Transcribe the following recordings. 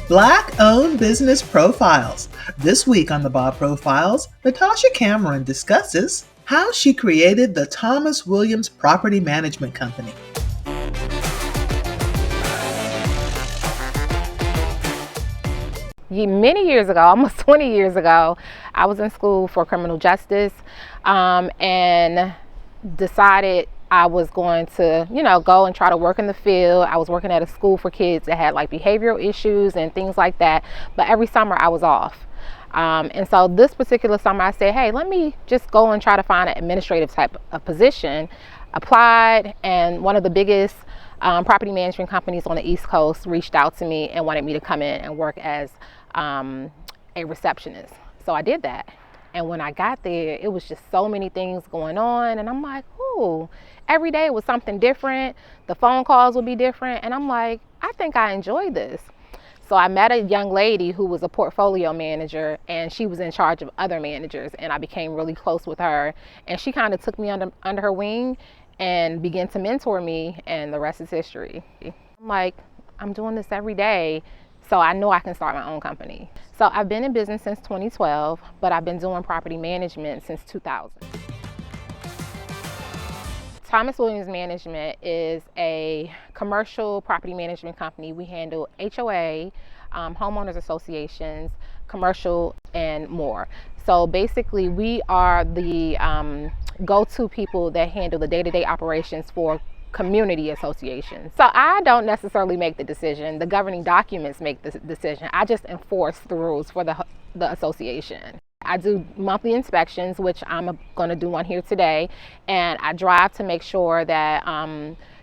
Black-owned business profiles. This week on the Bob Profiles, Natasha Cameron discusses how she created the Thomas Williams Property Management Company. Many years ago, almost 20 years ago, I was in school for criminal justice and decided I was going to, go and try to work in the field. I was working at a school for kids that had like behavioral issues and things like that. But every summer I was off. And so this particular summer I said, hey, let me just go and try to find an administrative type of position. Applied, and one of the biggest property management companies on the East Coast reached out to me and wanted me to come in and work as a receptionist. So I did that. And when I got there, it was just so many things going on. And I'm like, ooh, every day was something different. The phone calls would be different. And I'm like, I think I enjoy this. So I met a young lady who was a portfolio manager, and she was in charge of other managers. And I became really close with her. And she kind of took me under her wing and began to mentor me. And the rest is history. I'm like, I'm doing this every day. So I know I can start my own company. So I've been in business since 2012, but I've been doing property management since 2000. Thomas Williams Management is a commercial property management company. We handle HOA, homeowners associations, commercial, and more. So basically, we are the go-to people that handle the day-to-day operations for community associations. So I don't necessarily make the decision. The governing documents make the decision. I just enforce the rules for the association. I do monthly inspections, which I'm going to do one here today, and I drive to make sure that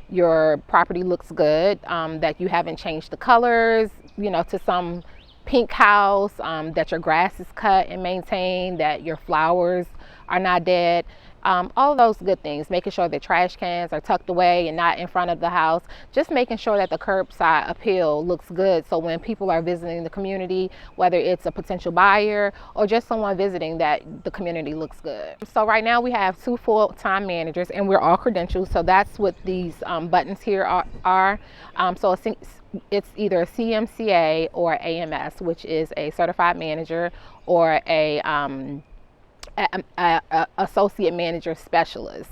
your property looks good, that you haven't changed the colors, to some pink house, that your grass is cut and maintained, that your flowers are not dead. All of those good things, making sure the trash cans are tucked away and not in front of the house, just making sure that the curbside appeal looks good. So when people are visiting the community, whether it's a potential buyer or just someone visiting, that the community looks good. So right now we have 2 full-time managers, and we're all credentialed. So that's what these buttons here are. So it's either a CMCA or AMS, which is a certified manager, or a associate manager specialist.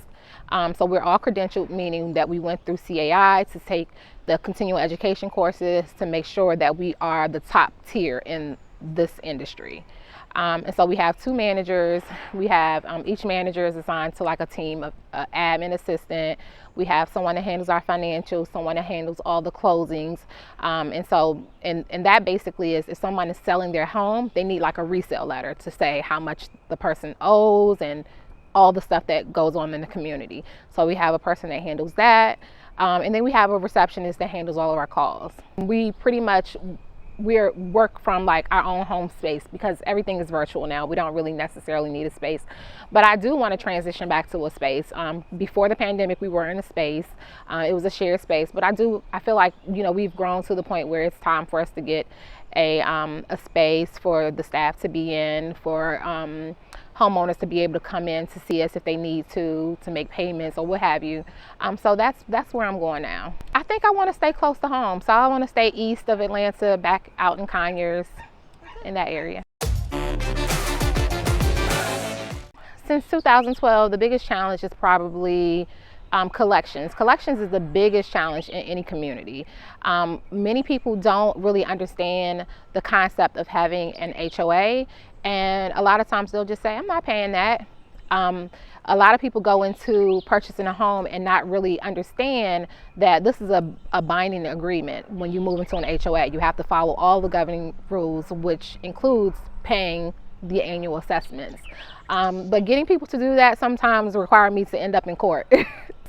So we're all credentialed, meaning that we went through CAI to take the continual education courses to make sure that we are the top tier in this industry. And so we have 2 managers. We have each manager is assigned to like a team of admin assistant. We have someone that handles our financials, someone that handles all the closings. And that basically is if someone is selling their home, they need like a resale letter to say how much the person owes and all the stuff that goes on in the community. So we have a person that handles that. And then we have a receptionist that handles all of our calls. We pretty much work from like our own home space because everything is virtual now. We don't really necessarily need a space, but I do want to transition back to a space. Before the pandemic, we were in a space. It was a shared space, but I feel like we've grown to the point where it's time for us to get a space for the staff to be in, for homeowners to be able to come in to see us if they need to make payments or what have you. So that's where I'm going now. I think I want to stay close to home, so I want to stay east of Atlanta, back out in Conyers, in that area. Since 2012, the biggest challenge is probably collections. Collections is the biggest challenge in any community. Many people don't really understand the concept of having an HOA, and a lot of times they'll just say, I'm not paying that. A lot of people go into purchasing a home and not really understand that this is a binding agreement. When you move into an HOA, you have to follow all the governing rules, which includes paying the annual assessments. But getting people to do that sometimes require me to end up in court.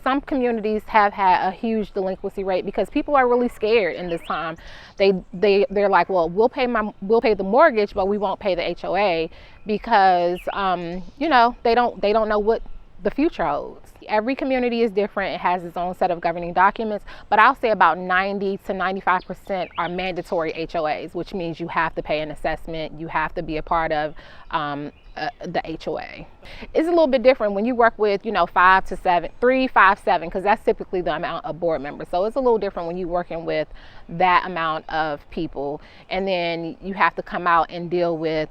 Some communities have had a huge delinquency rate because people are really scared in this time. They're like, well, we'll pay the mortgage, but we won't pay the HOA because they don't know the future holds. Every community is different. It has its own set of governing documents, but I'll say about 90 to 95% are mandatory HOAs, which means you have to pay an assessment, you have to be a part of the HOA. It's a little bit different when you work with, 5 to 7, 3, 5, 7, because that's typically the amount of board members. So it's a little different when you're working with that amount of people, and then you have to come out and deal with,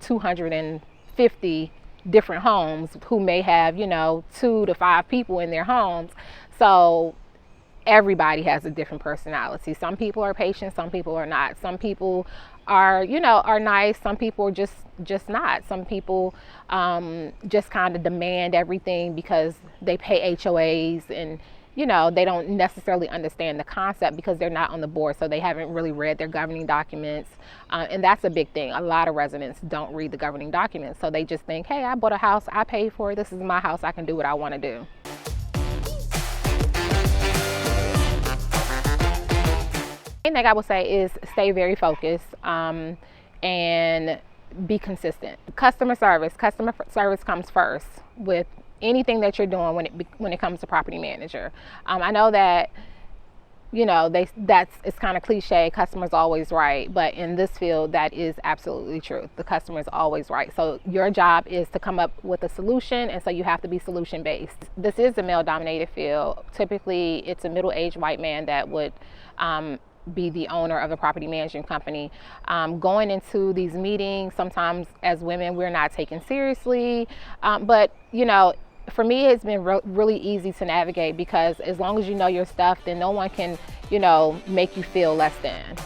250 different homes who may have 2 to 5 people in their homes. So everybody has a different personality. Some people are patient, some people are not. Some people are nice, some people are just not. Some people just kind of demand everything because they pay HOAs, and they don't necessarily understand the concept because they're not on the board, so they haven't really read their governing documents. And that's a big thing. A lot of residents don't read the governing documents, so they just think, hey, I bought a house, I paid for it, this is my house, I can do what I want to do. The main thing I would say is stay very focused and be consistent. Customer service comes first with anything that you're doing when it comes to property manager. I know that it's kind of cliche, customer's always right, but in this field that is absolutely true. The customer is always right. So your job is to come up with a solution, and so you have to be solution based. This is a male dominated field. Typically it's a middle-aged white man that would be the owner of a property management company. Going into these meetings, sometimes as women we're not taken seriously, but for me it's been really easy to navigate, because as long as you know your stuff, then no one can make you feel less than.